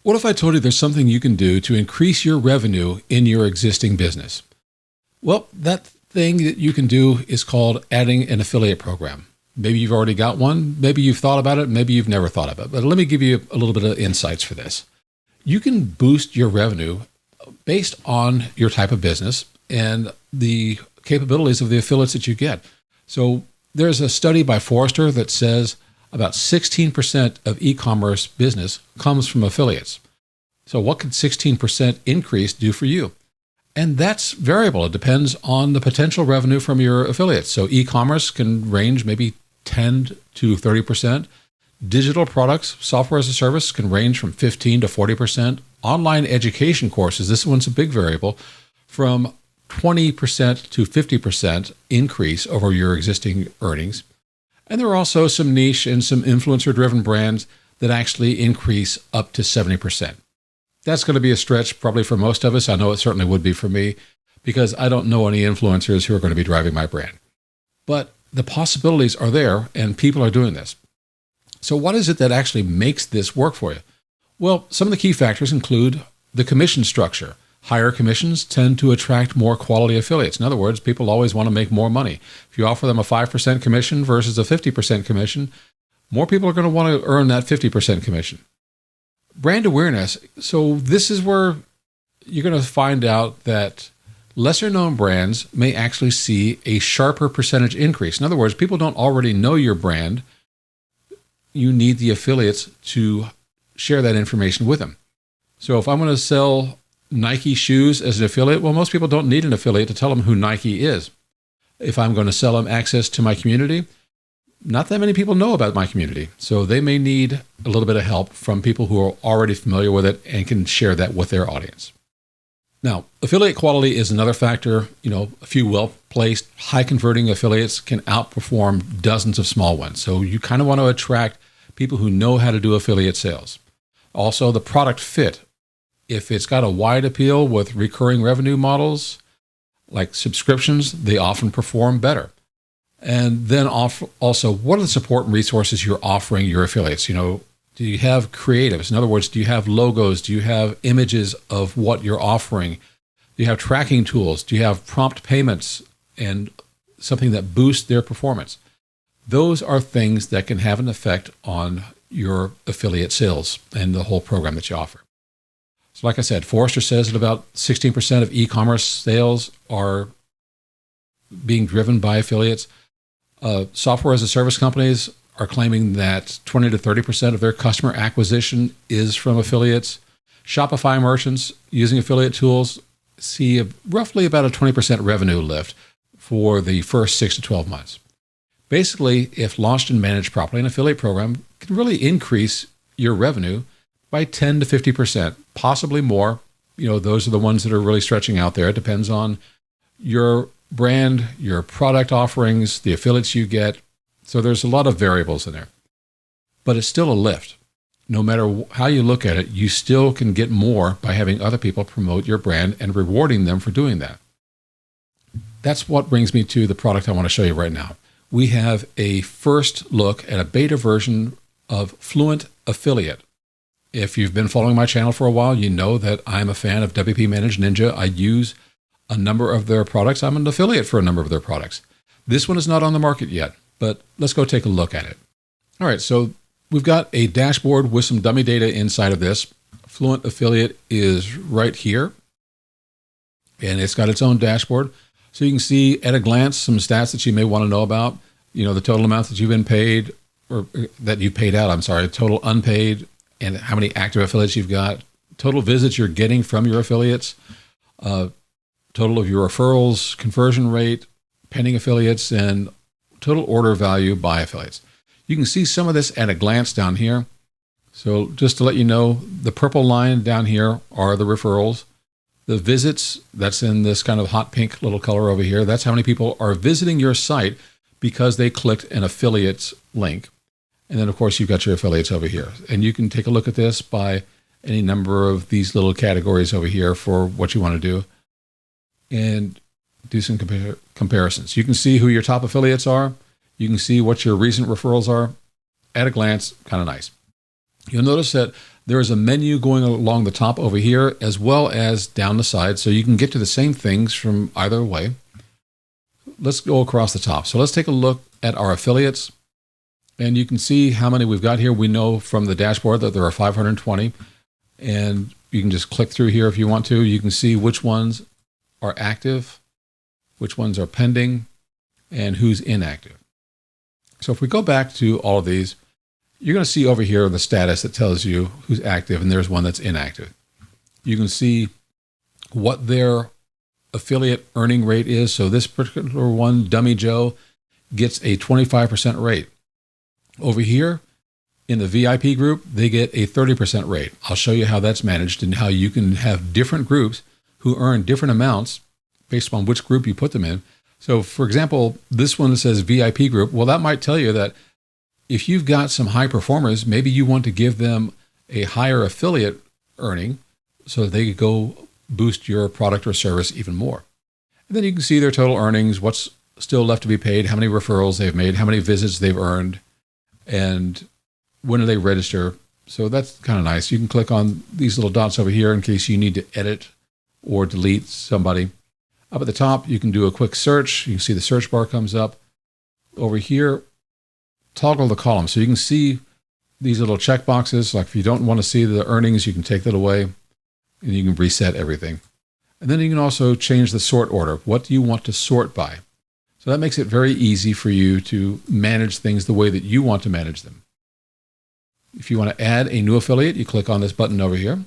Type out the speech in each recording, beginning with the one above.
What if I told you there's something you can do to increase your revenue in your existing business? Well, that thing that you can do is called adding an affiliate program. Maybe you've already got one. Maybe you've thought about it. Maybe you've never thought about it. But let me give you a little bit of insights for this. You can boost your revenue based on your type of business and the capabilities of the affiliates that you get. So there's a study by Forrester that says about 16% of e-commerce business comes from affiliates. So what could 16% increase do for you? And that's variable. It depends on the potential revenue from your affiliates. So e-commerce can range maybe 10 to 30%. Digital products, software as a service, can range from 15 to 40%. Online education courses, this one's a big variable, from 20% to 50% increase over your existing earnings. And there are also some niche and some influencer-driven brands that actually increase up to 70%. That's going to be a stretch probably for most of us. I know it certainly would be for me because I don't know any influencers who are going to be driving my brand. But the possibilities are there and people are doing this. So what is it that actually makes this work for you? Well, some of the key factors include the commission structure. Higher commissions tend to attract more quality affiliates. In other words, people always want to make more money. If you offer them a 5% commission versus a 50% commission, more people are going to want to earn that 50% commission. Brand awareness. So this is where you're going to find out that lesser known brands may actually see a sharper percentage increase. In other words, people don't already know your brand. You need the affiliates to share that information with them. So if I'm going to sell Nike shoes as an affiliate, well, most people don't need an affiliate to tell them who Nike is. If I'm going to sell them access to my community, not that many people know about my community. So they may need a little bit of help from people who are already familiar with it and can share that with their audience. Now, affiliate quality is another factor. A few well-placed, high-converting affiliates can outperform dozens of small ones. So you kind of want to attract people who know how to do affiliate sales. Also, the product fit. If it's got a wide appeal with recurring revenue models, like subscriptions, they often perform better. And then also, what are the support and resources you're offering your affiliates? Do you have creatives? In other words, do you have logos? Do you have images of what you're offering? Do you have tracking tools? Do you have prompt payments and something that boosts their performance? Those are things that can have an effect on your affiliate sales and the whole program that you offer. So like I said, Forrester says that about 16% of e-commerce sales are being driven by affiliates. Software as a service companies are claiming that 20 to 30% of their customer acquisition is from affiliates. Shopify merchants using affiliate tools see roughly about a 20% revenue lift for the first 6 to 12 months. Basically, if launched and managed properly, an affiliate program can really increase your revenue by 10 to 50%, possibly more. Those are the ones that are really stretching out there. It depends on your brand, your product offerings, the affiliates you get. So there's a lot of variables in there. But it's still a lift. No matter how you look at it, you still can get more by having other people promote your brand and rewarding them for doing that. That's what brings me to the product I want to show you right now. We have a first look at a beta version of FluentAffilliate. If you've been following my channel for a while, you know that I'm a fan of WP Managed Ninja. I use a number of their products. I'm an affiliate for a number of their products. This one is not on the market yet, but let's go take a look at it. All right, so we've got a dashboard with some dummy data inside of this. FluentAffilliate is right here, and it's got its own dashboard. So you can see at a glance some stats that you may want to know about. The total amount that you've been paid, or that you paid out, total unpaid, and how many active affiliates you've got, total visits you're getting from your affiliates, total of your referrals, conversion rate, pending affiliates, and total order value by affiliates. You can see some of this at a glance down here. So just to let you know, the purple line down here are the referrals. The visits, that's in this kind of hot pink little color over here. That's how many people are visiting your site because they clicked an affiliate's link. And then, of course, you've got your affiliates over here. And you can take a look at this by any number of these little categories over here for what you want to do and do some comparisons. You can see who your top affiliates are. You can see what your recent referrals are. At a glance, kind of nice. You'll notice that there is a menu going along the top over here as well as down the side, so you can get to the same things from either way. Let's go across the top. So let's take a look at our affiliates, and you can see how many we've got here. We know from the dashboard that there are 520, and you can just click through here if you want to. You can see which ones are active, which ones are pending, and who's inactive. So if we go back to all of these, you're going to see over here the status that tells you who's active, and there's one that's inactive. You can see what their affiliate earning rate is. So this particular one, Dummy Joe, gets a 25% rate. Over here in the VIP group, they get a 30% rate. I'll show you how that's managed and how you can have different groups who earn different amounts based on which group you put them in. So for example, this one says VIP group. Well, that might tell you that if you've got some high performers, maybe you want to give them a higher affiliate earning so that they could go boost your product or service even more. And then you can see their total earnings, what's still left to be paid, how many referrals they've made, how many visits they've earned, and when do they register. So that's kind of nice. You can click on these little dots over here in case you need to edit or delete somebody. Up at the top, you can do a quick search. You can see the search bar comes up. Over here, toggle the column. So you can see these little check boxes. Like if you don't want to see the earnings, you can take that away and you can reset everything. And then you can also change the sort order. What do you want to sort by? So that makes it very easy for you to manage things the way that you want to manage them. If you want to add a new affiliate, you click on this button over here.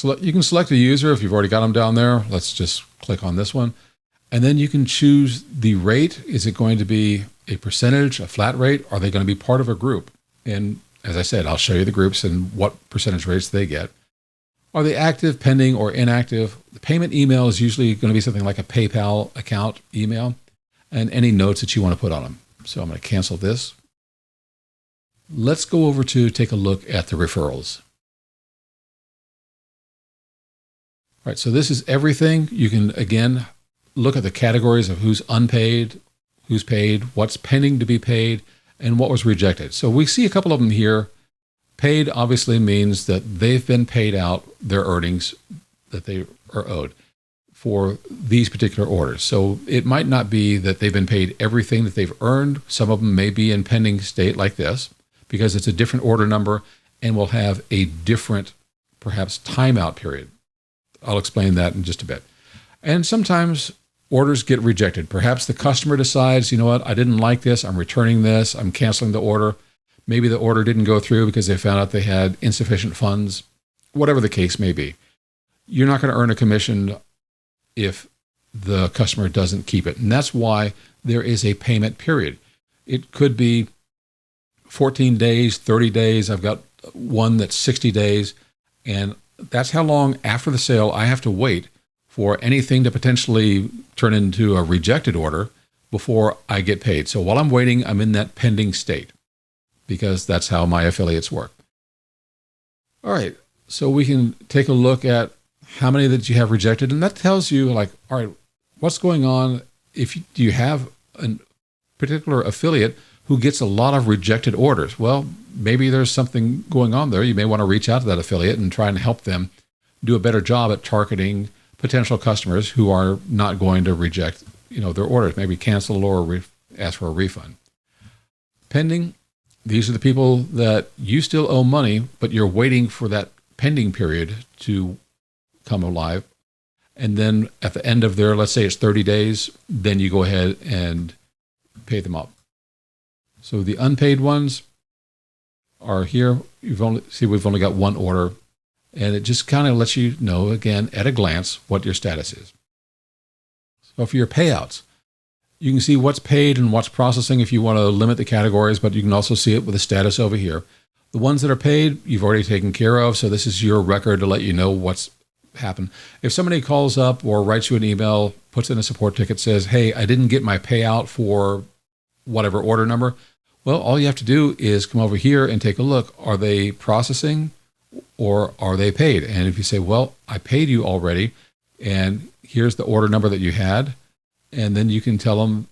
You can select a user if you've already got them down there. Let's just click on this one. And then you can choose the rate. Is it going to be a percentage, a flat rate? Are they going to be part of a group? And as I said, I'll show you the groups and what percentage rates they get. Are they active, pending, or inactive? The payment email is usually going to be something like a PayPal account email and any notes that you want to put on them. So I'm going to cancel this. Let's go over to take a look at the referrals. All right, so this is everything. You can, again, look at the categories of who's unpaid, who's paid, what's pending to be paid, and what was rejected. So we see a couple of them here. Paid obviously means that they've been paid out their earnings that they are owed for these particular orders. So it might not be that they've been paid everything that they've earned. Some of them may be in pending state like this because it's a different order number and will have a different, perhaps, timeout period. I'll explain that in just a bit. And sometimes orders get rejected. Perhaps the customer decides, you know what, I didn't like this, I'm returning this, I'm canceling the order. Maybe the order didn't go through because they found out they had insufficient funds, whatever the case may be. You're not going to earn a commission if the customer doesn't keep it. And that's why there is a payment period. It could be 14 days, 30 days. I've got one that's 60 days. And that's how long after the sale I have to wait for anything to potentially turn into a rejected order before I get paid. So while I'm waiting, I'm in that pending state because that's how my affiliates work. All right, so we can take a look at how many that you have rejected, and that tells you, like, all right, what's going on if you have a particular affiliate who gets a lot of rejected orders. Well, maybe there's something going on there. You may want to reach out to that affiliate and try and help them do a better job at targeting potential customers who are not going to reject, their orders, maybe cancel or ask for a refund. Pending, these are the people that you still owe money, but you're waiting for that pending period to come alive. And then at the end of their, let's say it's 30 days, then you go ahead and pay them up. So the unpaid ones are here. We've only got one order, and it just kind of lets you know, again, at a glance, what your status is. So for your payouts, you can see what's paid and what's processing if you want to limit the categories, but you can also see it with the status over here. The ones that are paid, you've already taken care of, so this is your record to let you know what's happened. If somebody calls up or writes you an email, puts in a support ticket, says, hey, I didn't get my payout for whatever order number, well, all you have to do is come over here and take a look. Are they processing or are they paid? And if you say, well, I paid you already, and here's the order number that you had, and then you can tell them,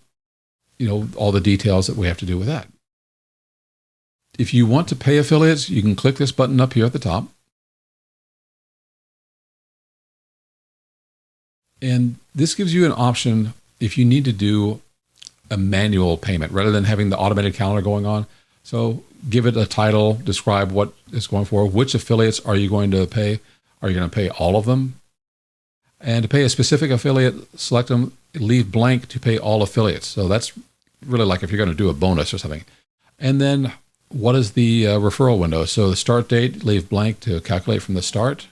all the details that we have to do with that. If you want to pay affiliates, you can click this button up here at the top. And this gives you an option if you need to do a manual payment rather than having the automated calendar going on. So give it a title, describe what it's going for, which affiliates are you going to pay? Are you going to pay all of them? And to pay a specific affiliate, select them, leave blank to pay all affiliates. So that's really like if you're going to do a bonus or something. And then what is the referral window? So the start date, leave blank to calculate from the start.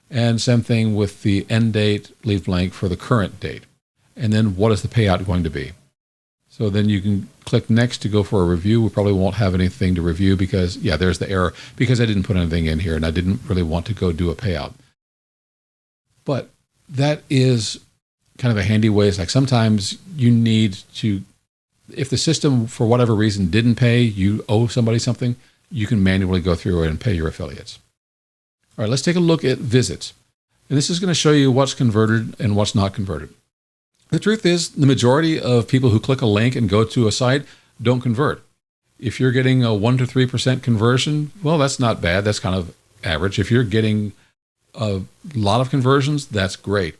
And same thing with the end date, leave blank for the current date. And then what is the payout going to be? So then you can click next to go for a review. We probably won't have anything to review because, yeah, there's the error because I didn't put anything in here and I didn't really want to go do a payout. But that is kind of a handy way. It's like sometimes you need to, if the system for whatever reason didn't pay, you owe somebody something, you can manually go through it and pay your affiliates. All right, let's take a look at visits. And this is going to show you what's converted and what's not converted. The truth is, the majority of people who click a link and go to a site don't convert. If you're getting a 1 to 3% conversion, well, that's not bad. That's kind of average. If you're getting a lot of conversions, that's great.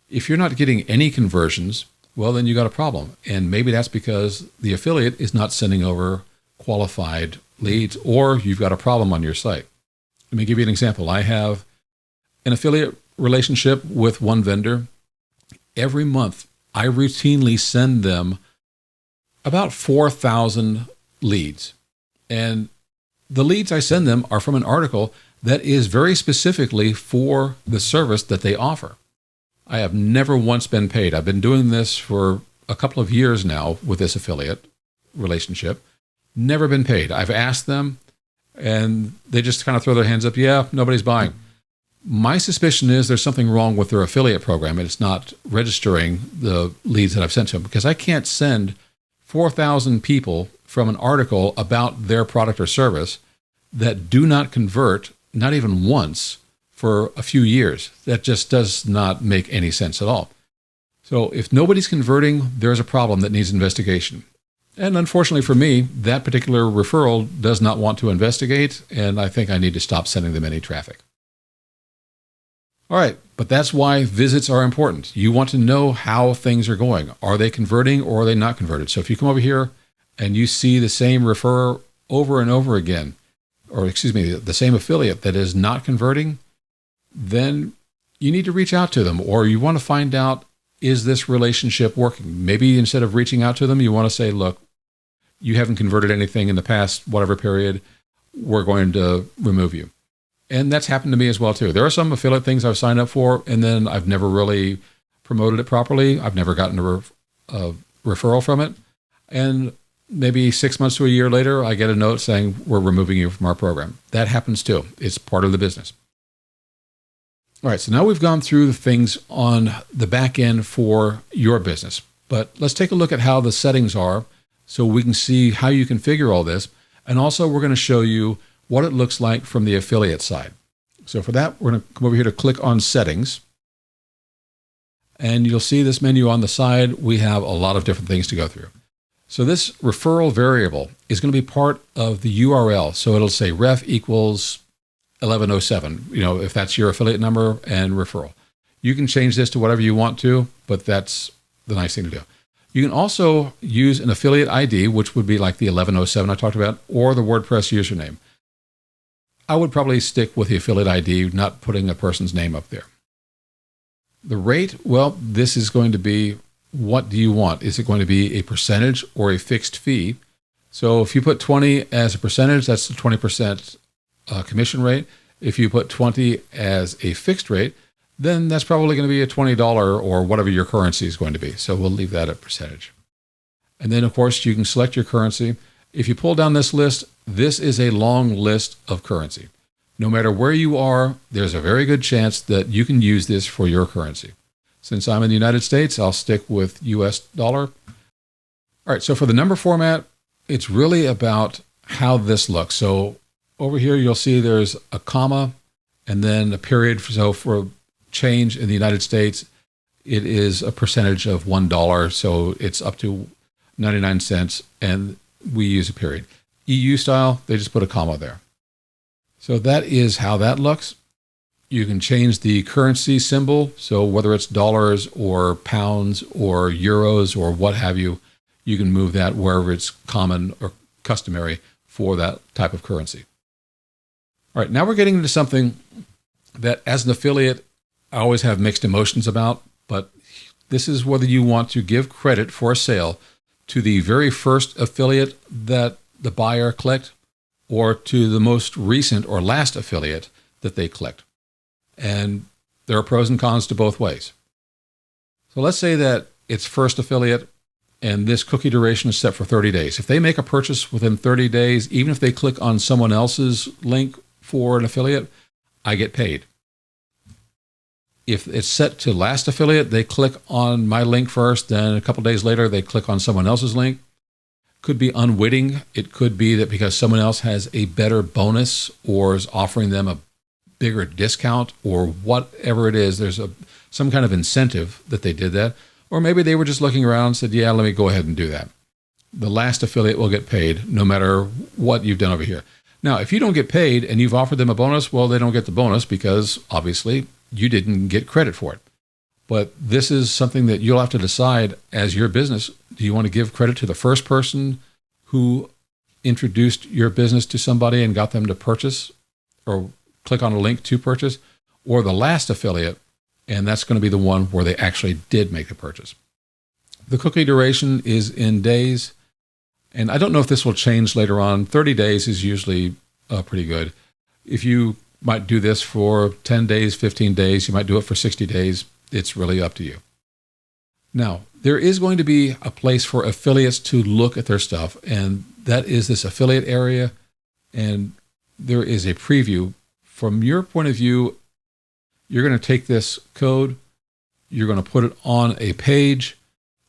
If you're not getting any conversions, well, then you got a problem. And maybe that's because the affiliate is not sending over qualified leads or you've got a problem on your site. Let me give you an example. I have an affiliate relationship with one vendor. Every month, I routinely send them about 4,000 leads. And the leads I send them are from an article that is very specifically for the service that they offer. I have never once been paid. I've been doing this for a couple of years now with this affiliate relationship. Never been paid. I've asked them, and they just kind of throw their hands up. Yeah, nobody's buying. My suspicion is there's something wrong with their affiliate program, and it's not registering the leads that I've sent to them because I can't send 4,000 people from an article about their product or service that do not convert, not even once, for a few years. That just does not make any sense at all. So if nobody's converting, there's a problem that needs investigation. And unfortunately for me, that particular referral does not want to investigate, and I think I need to stop sending them any traffic. All right, but that's why visits are important. You want to know how things are going. Are they converting or are they not converted? So if you come over here and you see the same referrer over and over again, or excuse me, the same affiliate that is not converting, then you need to reach out to them, or you want to find out, is this relationship working? Maybe instead of reaching out to them, you want to say, look, you haven't converted anything in the past whatever period, we're going to remove you. And that's happened to me as well, too. There are some affiliate things I've signed up for, and then I've never really promoted it properly. I've never gotten a referral from it. And maybe 6 months to a year later, I get a note saying, we're removing you from our program. That happens, too. It's part of the business. All right, so now we've gone through the things on the back end for your business. But let's take a look at how the settings are so we can see how you configure all this. And also, we're going to show you what it looks like from the affiliate side. So for that, we're going to come over here to click on Settings. And you'll see this menu on the side. We have a lot of different things to go through. So this referral variable is going to be part of the URL. So it'll say ref equals 1107, if that's your affiliate number and referral. You can change this to whatever you want to, but that's the nice thing to do. You can also use an affiliate ID, which would be like the 1107 I talked about, or the WordPress username. I would probably stick with the affiliate ID, not putting a person's name up there. The rate, well, this is going to be, what do you want? Is it going to be a percentage or a fixed fee? So if you put 20 as a percentage, that's the 20% commission rate. If you put 20 as a fixed rate, then that's probably going to be a $20 or whatever your currency is going to be. So we'll leave that at percentage. And then, of course, you can select your currency. If you pull down this list, this is a long list of currency. No matter where you are, there's a very good chance that you can use this for your currency. Since I'm in the United States, I'll stick with US dollar. All right, so for the number format, it's really about how this looks. So over here, you'll see there's a comma and then a period. So for change in the United States, it is a percentage of $1. So it's up to 99 cents, and we use a period. EU style, they just put a comma there. So that is how that looks. You can change the currency symbol. So whether it's dollars or pounds or euros or what have you, you can move that wherever it's common or customary for that type of currency. All right, now we're getting into something that as an affiliate, I always have mixed emotions about, but this is whether you want to give credit for a sale to the very first affiliate that the buyer clicked or to the most recent or last affiliate that they clicked. And there are pros and cons to both ways. So let's say that it's first affiliate and this cookie duration is set for 30 days. If they make a purchase within 30 days, even if they click on someone else's link for an affiliate, I get paid. If it's set to last affiliate, they click on my link first, then a couple days later, they click on someone else's link. Could be unwitting. It could be that because someone else has a better bonus or is offering them a bigger discount or whatever it is, there's some kind of incentive that they did that. Or maybe they were just looking around and said, yeah, let me go ahead and do that. The last affiliate will get paid no matter what you've done over here. Now, if you don't get paid and you've offered them a bonus, well, they don't get the bonus because obviously you didn't get credit for it. But this is something that you'll have to decide as your business. Do you want to give credit to the first person who introduced your business to somebody and got them to purchase or click on a link to purchase, or the last affiliate, and that's going to be the one where they actually did make the purchase? The cookie duration is in days, and I don't know if this will change later on. 30 days is usually pretty good. If you might do this for 10 days, 15 days, you might do it for 60 days. It's really up to you. Now, there is going to be a place for affiliates to look at their stuff, and that is this affiliate area, and there is a preview. From your point of view, you're going to take this code, you're going to put it on a page,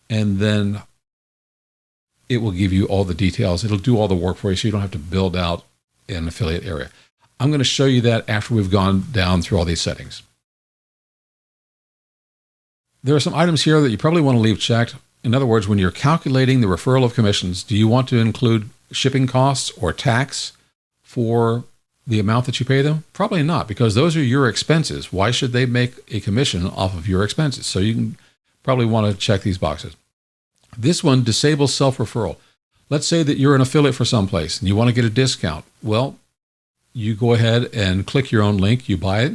and then it will give you all the details. It'll do all the work for you, so you don't have to build out an affiliate area. I'm going to show you that after we've gone down through all these settings. There are some items here that you probably want to leave checked. In other words, when you're calculating the referral of commissions, do you want to include shipping costs or tax for the amount that you pay them? Probably not, because those are your expenses. Why should they make a commission off of your expenses? So you can probably want to check these boxes. This one, disables self-referral. Let's say that you're an affiliate for someplace and you want to get a discount. Well, you go ahead and click your own link, you buy it,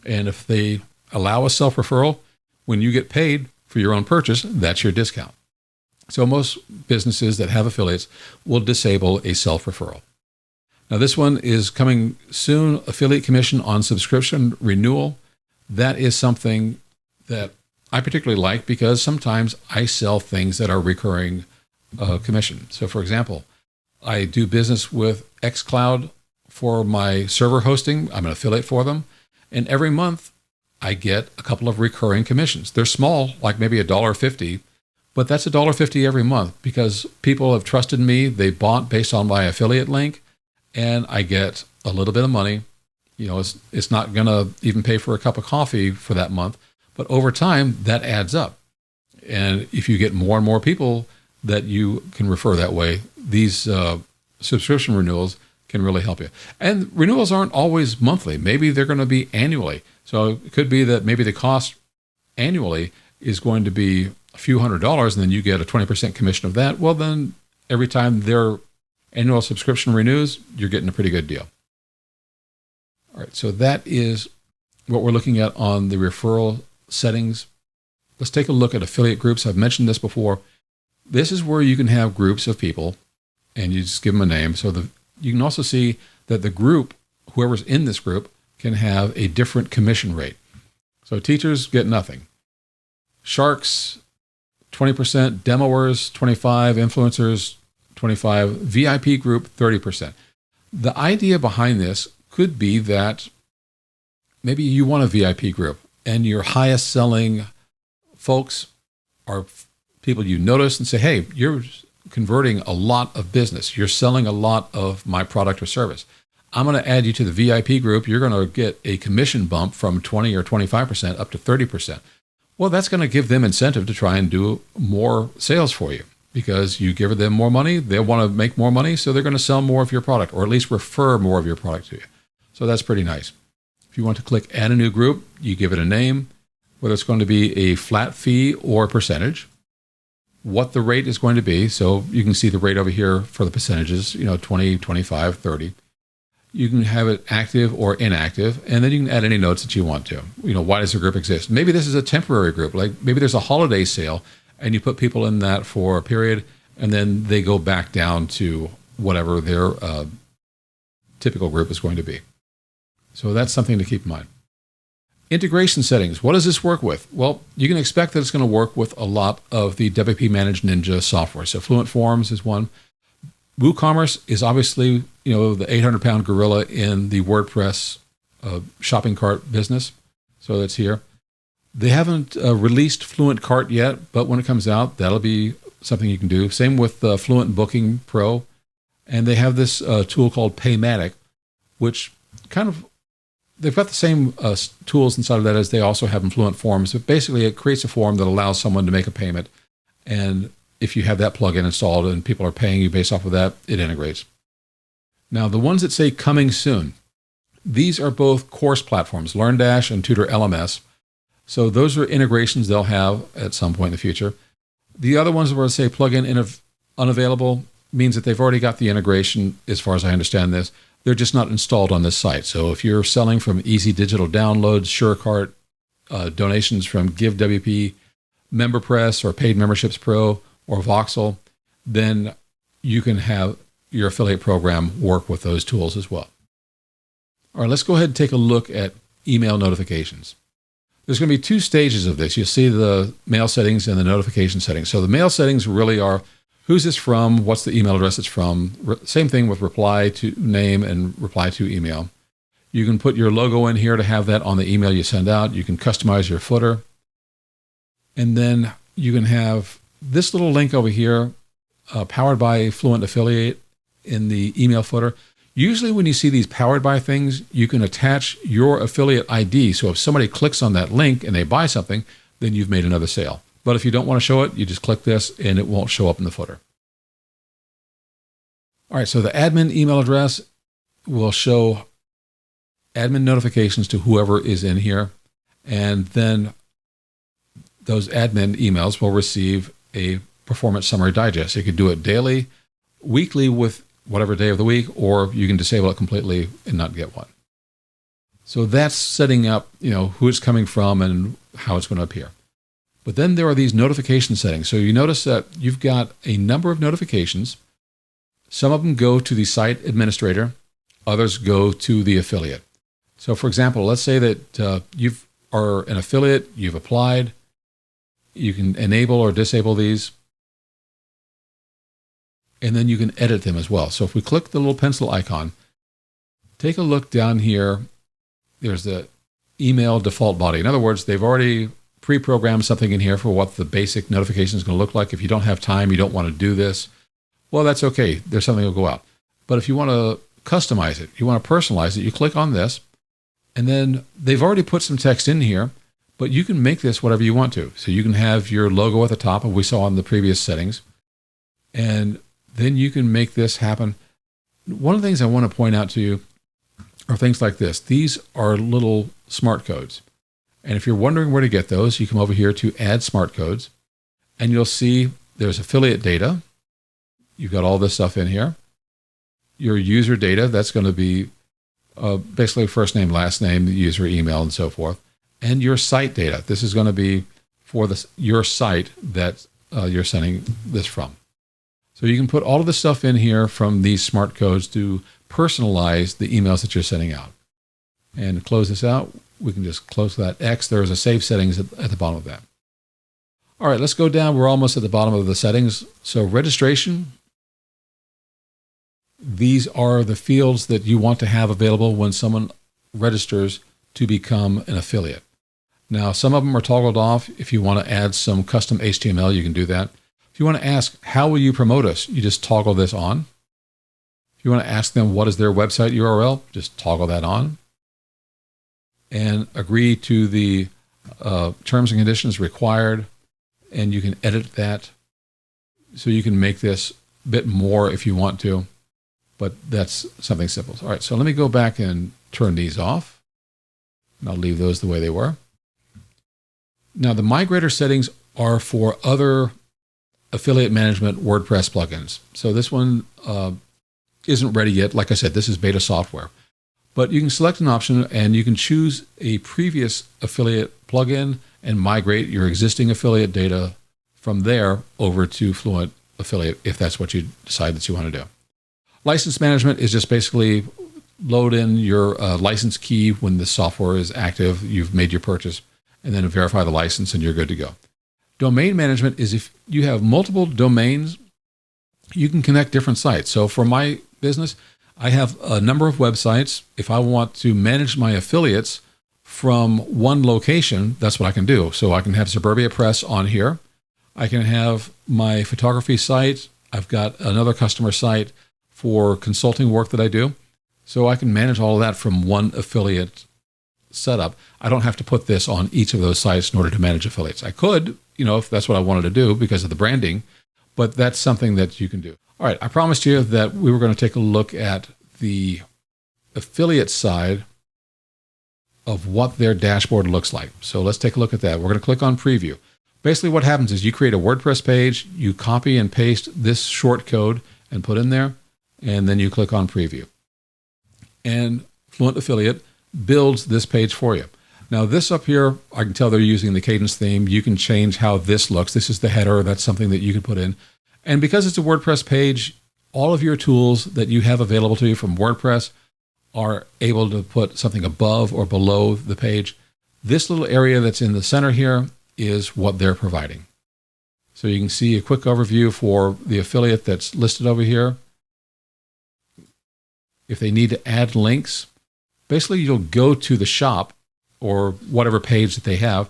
and if they allow a self-referral, when you get paid for your own purchase, that's your discount. So most businesses that have affiliates will disable a self-referral. Now this one is coming soon, affiliate commission on subscription renewal. That is something that I particularly like because sometimes I sell things that are recurring commission. So for example, I do business with xCloud for my server hosting. I'm an affiliate for them. And every month I get a couple of recurring commissions. They're small, like maybe $1.50, but that's $1.50 every month because people have trusted me. They bought based on my affiliate link, and I get a little bit of money. You know, it's not going to even pay for a cup of coffee for that month, but over time that adds up. And if you get more and more people that you can refer that way, these subscription renewals can really help you. And renewals aren't always monthly. Maybe they're going to be annually. So it could be that maybe the cost annually is going to be a few $100s, and then you get a 20% commission of that. Well, then every time their annual subscription renews, you're getting a pretty good deal. All right, so that is what we're looking at on the referral settings. Let's take a look at affiliate groups. I've mentioned this before. This is where you can have groups of people, and you just give them a name. So you can also see that the group, whoever's in this group, can have a different commission rate. So teachers get nothing. Sharks, 20%, demoers, 25%, influencers, 25%, VIP group, 30%. The idea behind this could be that maybe you want a VIP group and your highest selling folks are people you notice and say, hey, you're converting a lot of business. You're selling a lot of my product or service. I'm going to add you to the VIP group. You're going to get a commission bump from 20 or 25% up to 30%. Well, that's going to give them incentive to try and do more sales for you. because you give them more money, they'll want to make more money, so they're going to sell more of your product, or at least refer more of your product to you. So that's pretty nice. If you want to click add a new group, you give it a name, whether it's going to be a flat fee or a percentage, what the rate is going to be. So you can see the rate over here for the percentages, 20, 25, 30. You can have it active or inactive, and then you can add any notes that you want to. Why does the group exist? Maybe this is a temporary group, like maybe there's a holiday sale, and you put people in that for a period, and then they go back down to whatever their typical group is going to be. So that's something to keep in mind. Integration settings. What does this work with? Well, you can expect that it's going to work with a lot of the WP Managed Ninja software. So Fluent Forms is one. WooCommerce is obviously, the 800-pound gorilla in the WordPress shopping cart business. So that's here. They haven't released Fluent Cart yet, but when it comes out, that'll be something you can do. Same with Fluent Booking Pro. And they have this tool called Paymatic, which they've got the same tools inside of that as they also have in Fluent Forms. But basically, it creates a form that allows someone to make a payment. And if you have that plugin installed and people are paying you based off of that, it integrates. Now, the ones that say coming soon, these are both course platforms, LearnDash and Tutor LMS. So those are integrations they'll have at some point in the future. The other ones where they say plugin unavailable means that they've already got the integration, as far as I understand this. They're just not installed on this site. So if you're selling from Easy Digital Downloads, SureCart, donations from GiveWP, MemberPress, or Paid Memberships Pro, or Voxel, then you can have your affiliate program work with those tools as well. All right, let's go ahead and take a look at email notifications. There's going to be two stages of this. You'll see the mail settings and the notification settings. So the mail settings really are, who's this from? What's the email address it's from? Same thing with reply to name and reply to email. You can put your logo in here to have that on the email you send out. You can customize your footer. And then you can have this little link over here, powered by FluentAffilliate, in the email footer. Usually when you see these powered by things, you can attach your affiliate ID. So if somebody clicks on that link and they buy something, then you've made another sale. But if you don't want to show it, you just click this and it won't show up in the footer. All right, so the admin email address will show admin notifications to whoever is in here. And then those admin emails will receive a performance summary digest. You could do it daily, weekly with whatever day of the week, or you can disable it completely and not get one. So that's setting up, who it's coming from and how it's going to appear. But then there are these notification settings. So you notice that you've got a number of notifications. Some of them go to the site administrator, others go to the affiliate. So for example, let's say that you are an affiliate, you've applied, you can enable or disable these, and then you can edit them as well. So if we click the little pencil icon, take a look down here. There's the email default body. In other words, they've already pre-programmed something in here for what the basic notification is going to look like. If you don't have time, you don't want to do this, well, that's okay. There's something that will go out. But if you want to customize it, you want to personalize it, you click on this, and then they've already put some text in here, but you can make this whatever you want to. So you can have your logo at the top, as we saw in the previous settings, and then you can make this happen. One of the things I want to point out to you are things like this. These are little smart codes. And if you're wondering where to get those, you come over here to add smart codes, and you'll see there's affiliate data. You've got all this stuff in here. Your user data, that's going to be basically first name, last name, user email, and so forth. And your site data. This is going to be for your site that you're sending this from. So you can put all of this stuff in here from these smart codes to personalize the emails that you're sending out. And close this out. We can just close that X. There is a save settings at the bottom of that. All right, let's go down. We're almost at the bottom of the settings. So registration. These are the fields that you want to have available when someone registers to become an affiliate. Now, some of them are toggled off. If you want to add some custom HTML, you can do that. If you want to ask, how will you promote us? You just toggle this on. If you want to ask them what is their website URL, just toggle that on. And agree to the terms and conditions required, and you can edit that. So you can make this a bit more if you want to, but that's something simple. All right, so let me go back and turn these off. And I'll leave those the way they were. Now the migrator settings are for other affiliate management WordPress plugins. So this one isn't ready yet. Like I said, this is beta software. But you can select an option and you can choose a previous affiliate plugin and migrate your existing affiliate data from there over to FluentAffilliate if that's what you decide that you want to do. License management is just basically load in your license key when the software is active, you've made your purchase, and then verify the license and you're good to go. Domain management is if you have multiple domains, you can connect different sites. So for my business, I have a number of websites. If I want to manage my affiliates from one location, that's what I can do. So I can have Suburbia Press on here. I can have my photography site. I've got another customer site for consulting work that I do. So I can manage all of that from one affiliate setup. I don't have to put this on each of those sites in order to manage affiliates. I could, if that's what I wanted to do because of the branding, but that's something that you can do. All right, I promised you that we were going to take a look at the affiliate side of what their dashboard looks like. So let's take a look at that. We're going to click on preview. Basically what happens is you create a WordPress page, you copy and paste this short code and put in there, and then you click on preview. And FluentAffilliate builds this page for you. Now this up here, I can tell they're using the Cadence theme. You can change how this looks. This is the header. That's something that you can put in. And because it's a WordPress page, all of your tools that you have available to you from WordPress are able to put something above or below the page. This little area that's in the center here is what they're providing. So you can see a quick overview for the affiliate that's listed over here. If they need to add links, basically you'll go to the shop or whatever page that they have.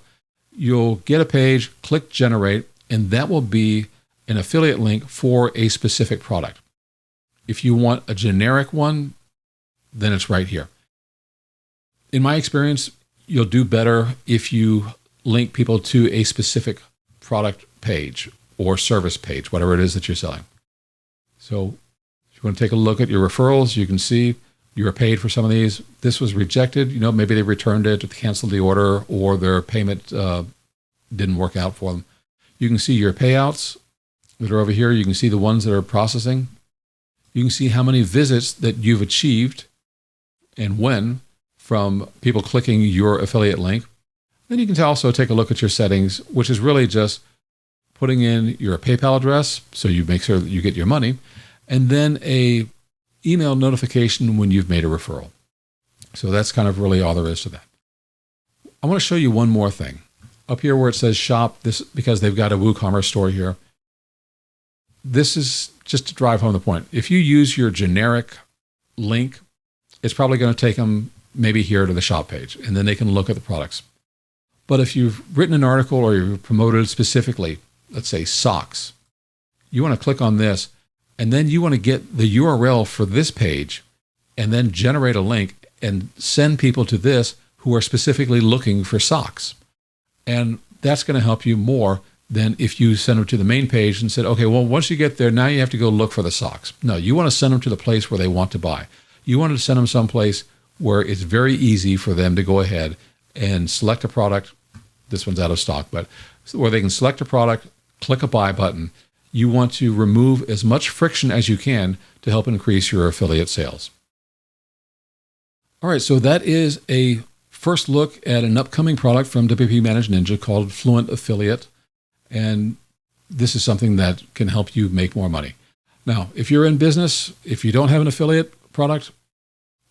You'll get a page, click generate, and that will be an affiliate link for a specific product. If you want a generic one, then it's right here. In my experience, you'll do better if you link people to a specific product page or service page, whatever it is that you're selling. So if you want to take a look at your referrals, you can see you were paid for some of these. This was rejected. Maybe they returned it, canceled the order, or their payment didn't work out for them. You can see your payouts that are over here. You can see the ones that are processing. You can see how many visits that you've achieved and when from people clicking your affiliate link. Then you can also take a look at your settings, which is really just putting in your PayPal address so you make sure that you get your money, and then a email notification when you've made a referral. So that's kind of really all there is to that. I want to show you one more thing. Up here where it says shop, this because they've got a WooCommerce store here. This is just to drive home the point. If you use your generic link, it's probably going to take them maybe here to the shop page, and then they can look at the products. But if you've written an article or you've promoted specifically, let's say socks, you want to click on this, and then you want to get the URL for this page, and then generate a link and send people to this who are specifically looking for socks. And that's going to help you more than if you send them to the main page and said, okay, well, once you get there, now you have to go look for the socks. No, you want to send them to the place where they want to buy. You want to send them someplace where it's very easy for them to go ahead and select a product. This one's out of stock, but where they can select a product, click a buy button. You want to remove as much friction as you can to help increase your affiliate sales. All right, so that is a first look at an upcoming product from WP Managed Ninja called FluentAffilliate. And this is something that can help you make more money. Now, if you're in business, if you don't have an affiliate product,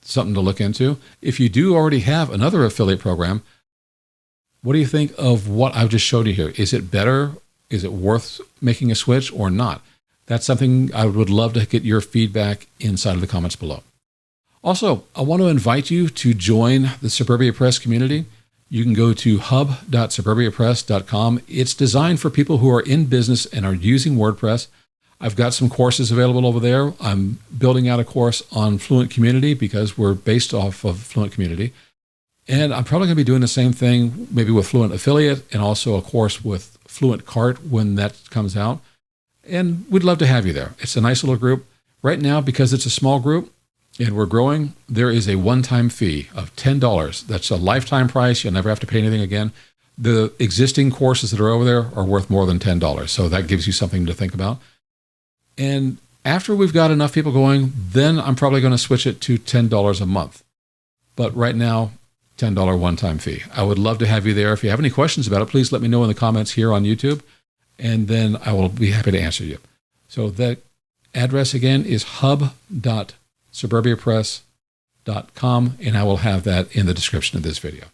something to look into. If you do already have another affiliate program, what do you think of what I've just showed you here? Is it better? Is it worth making a switch or not? That's something I would love to get your feedback inside of the comments below. Also, I want to invite you to join the Suburbia Press community. You can go to hub.suburbiapress.com. It's designed for people who are in business and are using WordPress. I've got some courses available over there. I'm building out a course on Fluent Community because we're based off of Fluent Community. And I'm probably going to be doing the same thing maybe with FluentAffilliate and also a course with Fluent Cart when that comes out. And we'd love to have you there. It's a nice little group. Right now, because it's a small group and we're growing, there is a one-time fee of $10. That's a lifetime price. You'll never have to pay anything again. The existing courses that are over there are worth more than $10. So that gives you something to think about. And after we've got enough people going, then I'm probably going to switch it to $10 a month. But right now, $10 one-time fee. I would love to have you there. If you have any questions about it, please let me know in the comments here on YouTube, and then I will be happy to answer you. So that address again is hub.suburbiapress.com, and I will have that in the description of this video.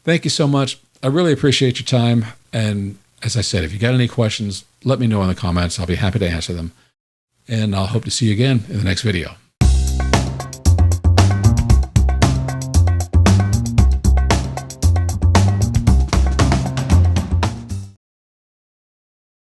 Thank you so much. I really appreciate your time. And as I said, if you got any questions, let me know in the comments. I'll be happy to answer them. And I'll hope to see you again in the next video.